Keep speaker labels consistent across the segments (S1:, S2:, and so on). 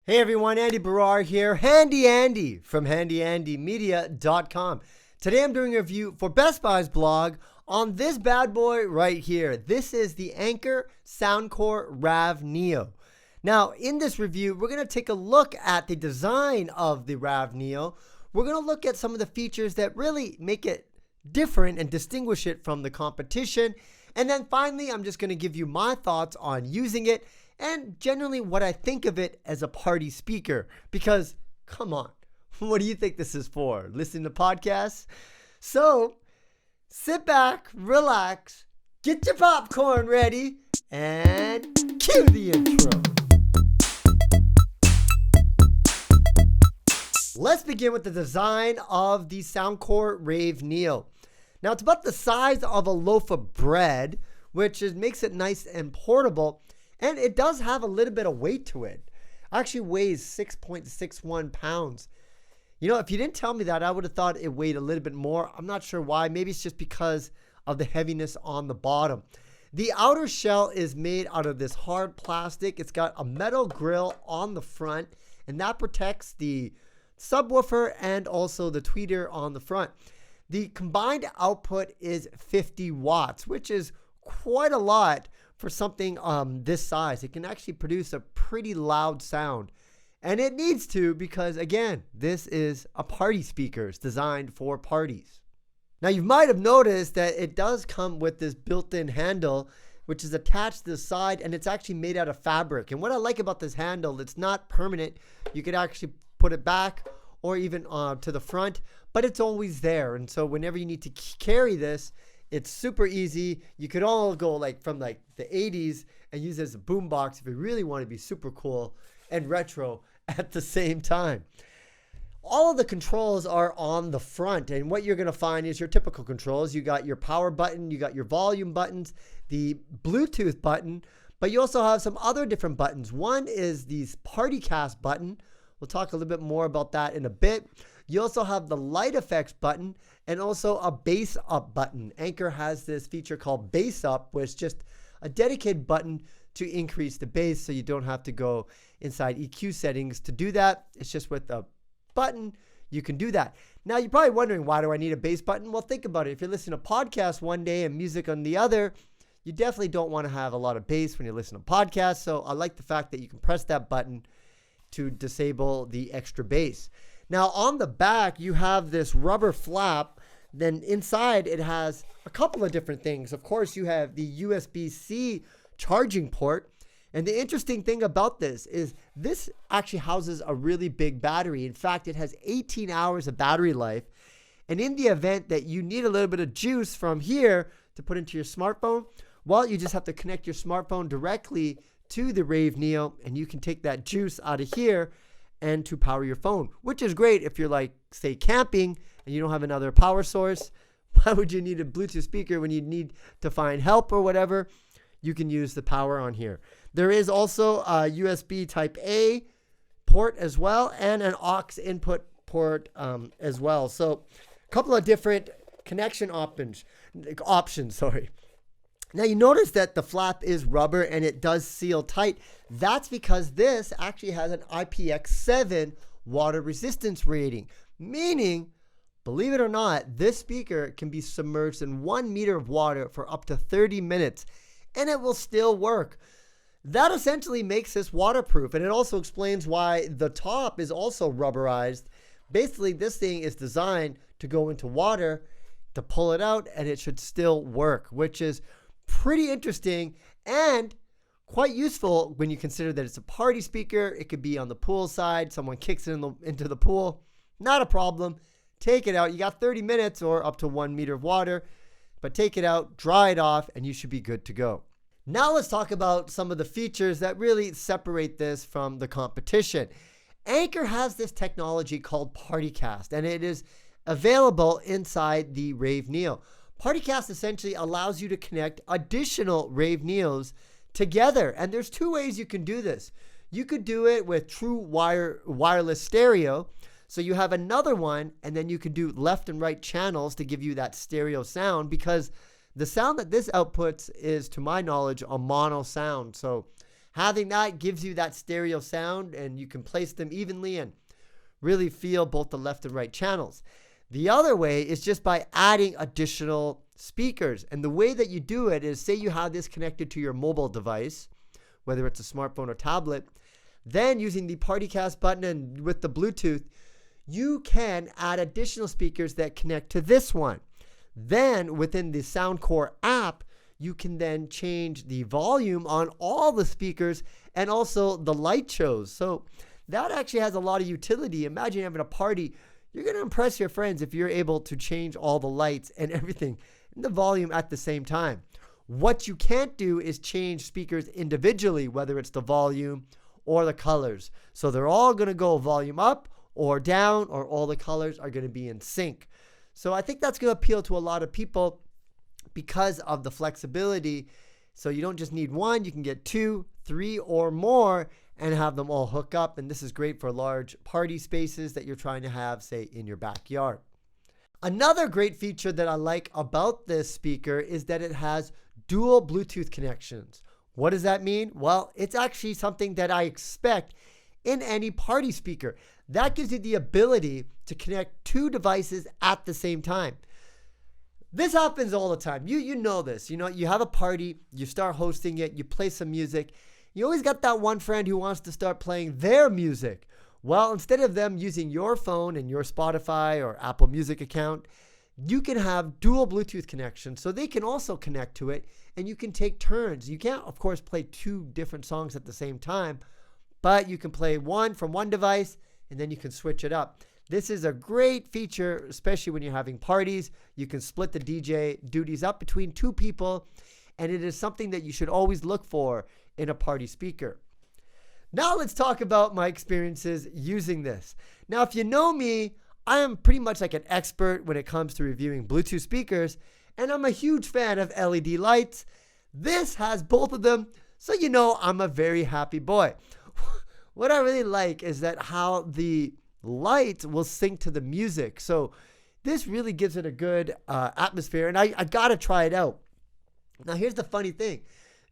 S1: Hey everyone, Andy Barrar here, Handy Andy from handyandymedia.com. Today I'm doing a review for Best Buy's blog on this bad boy right here. This is the Anker Soundcore Rave Neo. Now in this review, we're going to take a look at the design of the Rave Neo. We're going to look at some of the features that really make it different and distinguish it from the competition. And then finally, I'm just going to give you my thoughts on using it and generally what I think of it as a party speaker. Because, come on, what do you think this is for? Listening to podcasts? So, sit back, relax, get your popcorn ready, and cue the intro. Let's begin with the design of the Soundcore Rave Neo. Now, it's about the size of a loaf of bread, which makes it nice and portable. And it does have a little bit of weight to it. Actually weighs 6.61 pounds. You know, if you didn't tell me that, I would have thought it weighed a little bit more. I'm not sure why. Maybe it's just because of the heaviness on the bottom. The outer shell is made out of this hard plastic. It's got a metal grill on the front, and that protects the subwoofer and also the tweeter on the front. The combined output is 50 watts, which is quite a lot for something this size. It can actually produce a pretty loud sound, and it needs to, because again, this is a party speaker. It's designed for parties. Now you might have noticed that it does come with this built-in handle, which is attached to the side, and it's actually made out of fabric. And what I like about this handle, it's not permanent. You could actually put it back or even to the front, but it's always there. And so whenever you need to carry this, it's super easy. You could all go from the 80s and use it as a boombox if you really want to be super cool and retro at the same time. All of the controls are on the front, and what you're going to find is your typical controls. You got your power button, you got your volume buttons, the Bluetooth button, but you also have some other different buttons. One is the PartyCast button. We'll talk a little bit more about that in a bit. You also have the light effects button and also a bass up button. Anker has this feature called bass up, which is just a dedicated button to increase the bass, so you don't have to go inside EQ settings to do that. It's just with a button, you can do that. Now you're probably wondering, why do I need a bass button? Well, think about it. If you're listening to podcasts one day and music on the other, you definitely don't want to have a lot of bass when you listen to podcasts. So I like the fact that you can press that button to disable the extra bass. Now on the back, you have this rubber flap. Then inside it has a couple of different things. Of course, you have the USB-C charging port. And the interesting thing about this is this actually houses a really big battery. In fact, it has 18 hours of battery life. And in the event that you need a little bit of juice from here to put into your smartphone, well, you just have to connect your smartphone directly to the Rave Neo, and you can take that juice out of here and to power your phone, which is great if you're say camping and you don't have another power source. Why would you need a Bluetooth speaker when you need to find help or whatever? You can use the power on here. There is also a USB type A port as well, and an aux input port as well. So a couple of different connection options. Now you notice that the flap is rubber and it does seal tight. That's because this actually has an IPX7 water resistance rating, meaning, believe it or not, this speaker can be submerged in 1 meter of water for up to 30 minutes and it will still work. That essentially makes this waterproof, and it also explains why the top is also rubberized. Basically, this thing is designed to go into water, to pull it out, and it should still work, which is pretty interesting and quite useful when you consider that it's a party speaker. It could be on the pool side. Someone kicks it into the pool. Not a problem. Take it out. You got 30 minutes or up to 1 meter of water, but take it out, dry it off, and you should be good to go. Now let's talk about some of the features that really separate this from the competition. Anker has this technology called PartyCast, and it is available inside the Rave Neo. PartyCast essentially allows you to connect additional Rave Neos together, and there's two ways you can do this. You could do it with true wireless stereo, so you have another one, and then you can do left and right channels to give you that stereo sound, because the sound that this outputs is, to my knowledge, a mono sound. So Having that gives you that stereo sound, and you can place them evenly and really feel both the left and right channels. The other way is just by adding additional speakers. And the way that you do it is, say you have this connected to your mobile device, whether it's a smartphone or tablet, then using the PartyCast button and with the Bluetooth, you can add additional speakers that connect to this one. Then within the Soundcore app, you can then change the volume on all the speakers and also the light shows. So that actually has a lot of utility. Imagine having a party. You're going to impress your friends if you're able to change all the lights and everything and the volume at the same time. What you can't do is change speakers individually, whether it's the volume or the colors. So they're all going to go volume up or down, or all the colors are going to be in sync. So I think that's going to appeal to a lot of people because of the flexibility. So you don't just need one, you can get 2, 3, or more and have them all hook up. And this is great for large party spaces that you're trying to have, say, in your backyard. Another great feature that I like about this speaker is that it has dual Bluetooth connections. What does that mean? Well, it's actually something that I expect in any party speaker. That gives you the ability to connect 2 devices at the same time. This happens all the time. You know this. You know, you have a party, you start hosting it, you play some music. You always got that one friend who wants to start playing their music. Well, instead of them using your phone and your Spotify or Apple Music account, you can have dual Bluetooth connections so they can also connect to it, and you can take turns. You can't, of course, play 2 different songs at the same time, but you can play one from one device and then you can switch it up. This is a great feature, especially when you're having parties. You can split the DJ duties up between 2 people, and it is something that you should always look for in a party speaker. Now let's talk about my experiences using this. Now, if you know me, I am pretty much like an expert when it comes to reviewing Bluetooth speakers, and I'm a huge fan of LED lights. This has both of them, so you know I'm a very happy boy. What I really like is that how the lights will sync to the music. So this really gives it a good atmosphere, and I gotta try it out. Now here's the funny thing.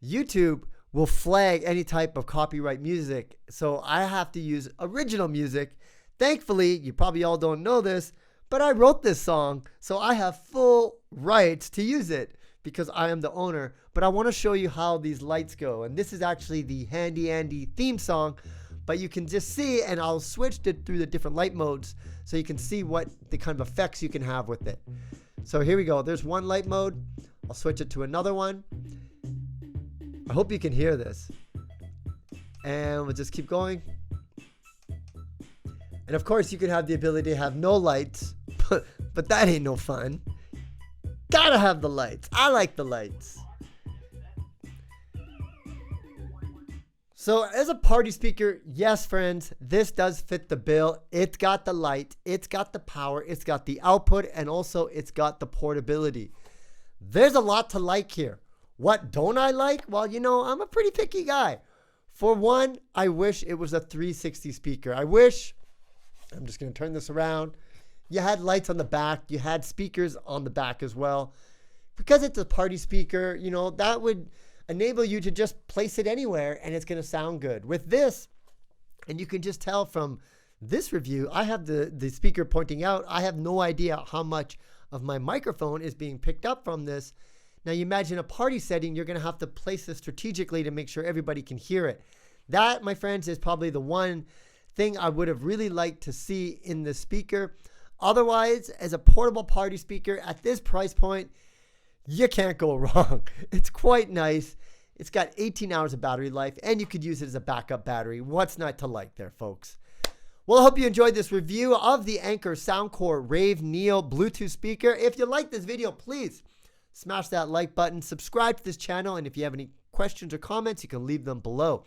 S1: YouTube will flag any type of copyright music, so I have to use original music. Thankfully, you probably all don't know this, but I wrote this song, so I have full rights to use it because I am the owner. But I want to show you how these lights go, and this is actually the Handy Andy theme song, but you can just see, and I'll switch it through the different light modes so you can see what the kind of effects you can have with it. So here we go. There's one light mode. I'll switch it to another one. I hope you can hear this. And we'll just keep going. And of course, you can have the ability to have no lights, but that ain't no fun. Gotta have the lights. I like the lights. So as a party speaker, yes, friends, this does fit the bill. It's got the light, it's got the power, it's got the output, and also it's got the portability. There's a lot to like here. What don't I like? Well, you know, I'm a pretty picky guy. For one, I wish it was a 360 speaker. I wish, I'm just going to turn this around, you had lights on the back, you had speakers on the back as well. Because it's a party speaker, you know, that would enable you to just place it anywhere and it's going to sound good. With this, and you can just tell from this review, I have the speaker pointing out. I have no idea how much of my microphone is being picked up from this. Now you imagine a party setting, you're going to have to place this strategically to make sure everybody can hear it. That, my friends, is probably the one thing I would have really liked to see in the speaker. Otherwise, as a portable party speaker at this price point, you can't go wrong. It's quite nice. It's got 18 hours of battery life, and you could use it as a backup battery. What's not to like there, folks? Well, I hope you enjoyed this review of the Anker Soundcore Rave Neo Bluetooth speaker. If you like this video, please smash that like button, subscribe to this channel, and if you have any questions or comments, you can leave them below.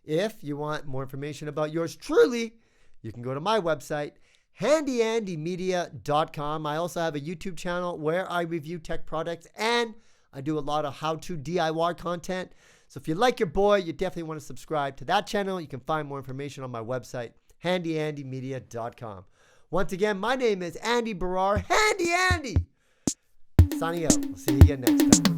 S1: If you want more information about yours truly, you can go to my website, handyandymedia.com. I also have a YouTube channel where I review tech products, and I do a lot of how-to DIY content. So if you like your boy, you definitely want to subscribe to that channel. You can find more information on my website, handyandymedia.com. Once again, my name is Andy Barrar, Handy Andy. Signing out. We'll see you again next time.